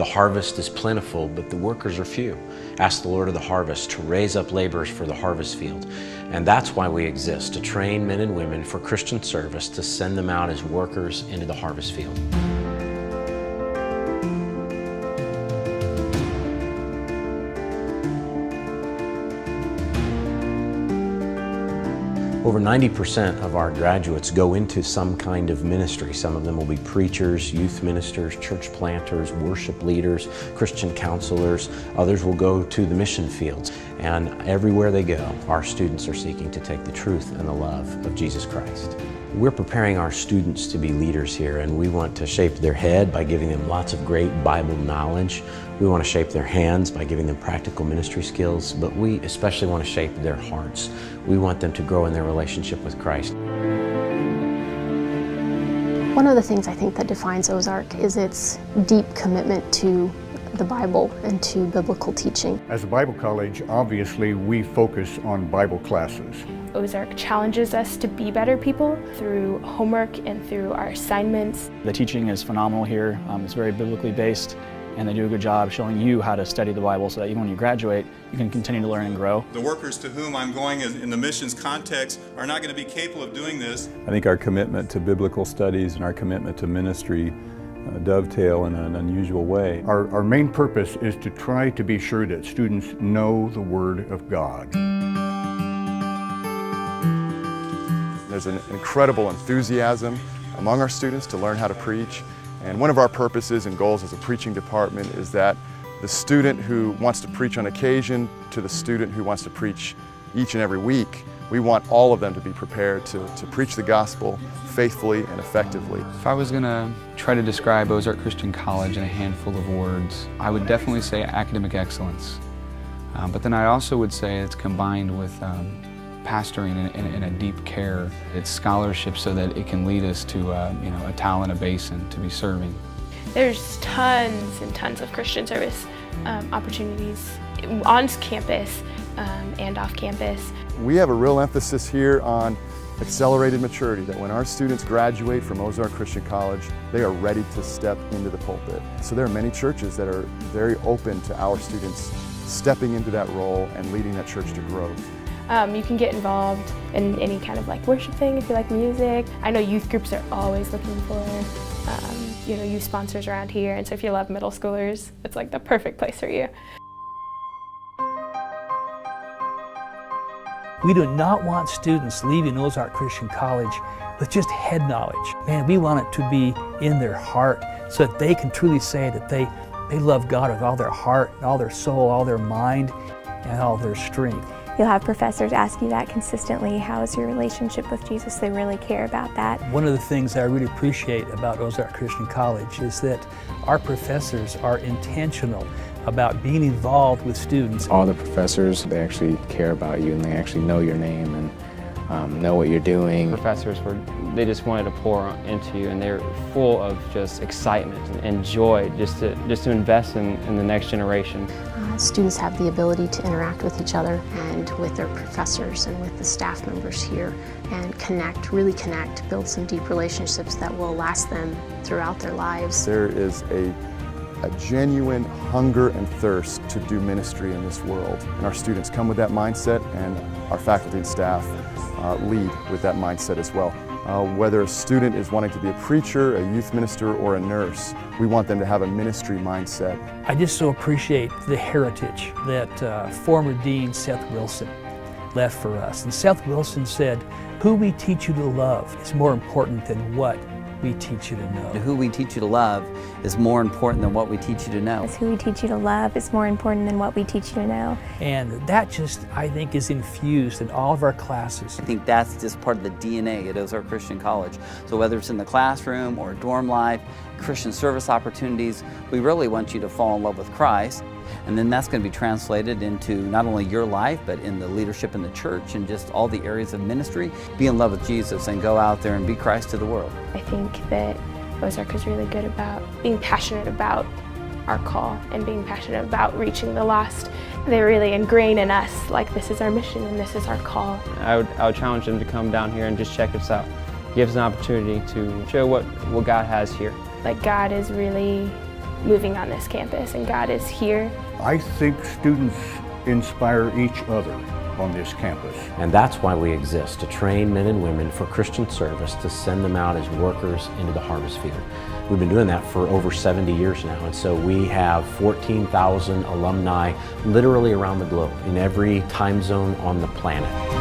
The harvest is plentiful, but the workers are few. Ask the Lord of the harvest to raise up laborers for the harvest field. And that's why we exist, to train men and women for Christian service, to send them out as workers into the harvest field. Over 90% of our graduates go into some kind of ministry. Some of them will be preachers, youth ministers, church planters, worship leaders, Christian counselors. Others will go to the mission fields. And everywhere they go, our students are seeking to take the truth and the love of Jesus Christ. We're preparing our students to be leaders here, and we want to shape their head by giving them lots of great Bible knowledge. We want to shape their hands by giving them practical ministry skills, but we especially want to shape their hearts. We want them to grow in their relationship with Christ. One of the things I think that defines Ozark is its deep commitment to the Bible and to biblical teaching. As a Bible college, obviously we focus on Bible classes. Ozark challenges us to be better people through homework and through our assignments. The teaching is phenomenal here. It's very biblically based, and they do a good job showing you how to study the Bible so that even when you graduate, you can continue to learn and grow. The workers to whom I'm going in the missions context are not going to be capable of doing this. I think our commitment to biblical studies and our commitment to ministry dovetail in an unusual way. Our main purpose is to try to be sure that students know the Word of God. There's an incredible enthusiasm among our students to learn how to preach. And one of our purposes and goals as a preaching department is that the student who wants to preach on occasion to the student who wants to preach each and every week, we want all of them to be prepared to preach the gospel faithfully and effectively. If I was going to try to describe Ozark Christian College in a handful of words, I would definitely say academic excellence. But then I also would say it's combined with pastoring in a deep care. It's scholarship so that it can lead us to a towel in a basin to be serving. There's tons and tons of Christian service opportunities on campus and off campus. We have a real emphasis here on accelerated maturity, that when our students graduate from Ozark Christian College, they are ready to step into the pulpit. So there are many churches that are very open to our students stepping into that role and leading that church to growth. You can get involved in any kind of worship thing if you like music. I know youth groups are always looking for youth sponsors around here, and so if you love middle schoolers, it's the perfect place for you. We do not want students leaving Ozark Christian College with just head knowledge. Man, we want it to be in their heart so that they can truly say that they love God with all their heart, and all their soul, all their mind, and all their strength. You'll have professors ask you that consistently. How's your relationship with Jesus? They really care about that. One of the things I really appreciate about Ozark Christian College is that our professors are intentional about being involved with students. All the professors, they actually care about you, and they actually know your name and know what you're doing. Professors they just wanted to pour into you, and they're full of just excitement and joy just to invest in the next generation. Students have the ability to interact with each other and with their professors and with the staff members here and really connect, build some deep relationships that will last them throughout their lives. There is a genuine hunger and thirst to do ministry in this world. And our students come with that mindset, and our faculty and staff lead with that mindset as well. Whether a student is wanting to be a preacher, a youth minister, or a nurse, we want them to have a ministry mindset. I just so appreciate the heritage that former Dean Seth Wilson left for us. And Seth Wilson said, "Who we teach you to love is more important than what we teach you to know." Who we teach you to love is more important than what we teach you to know. Who we teach you to love is more important than what we teach you to know. And that just, I think, is infused in all of our classes. I think that's just part of the DNA at Ozark Christian College. So whether it's in the classroom or dorm life, Christian service opportunities, we really want you to fall in love with Christ. And then that's going to be translated into not only your life, but in the leadership in the church and just all the areas of ministry. Be in love with Jesus and go out there and be Christ to the world. I think that Ozark is really good about being passionate about our call and being passionate about reaching the lost. They really ingrain in us, this is our mission and this is our call. I would challenge them to come down here and just check us out. Give us an opportunity to show what God has here. God is really moving on this campus, and God is here. I think students inspire each other on this campus. And that's why we exist, to train men and women for Christian service, to send them out as workers into the harvest field. We've been doing that for over 70 years now, and so we have 14,000 alumni literally around the globe, in every time zone on the planet.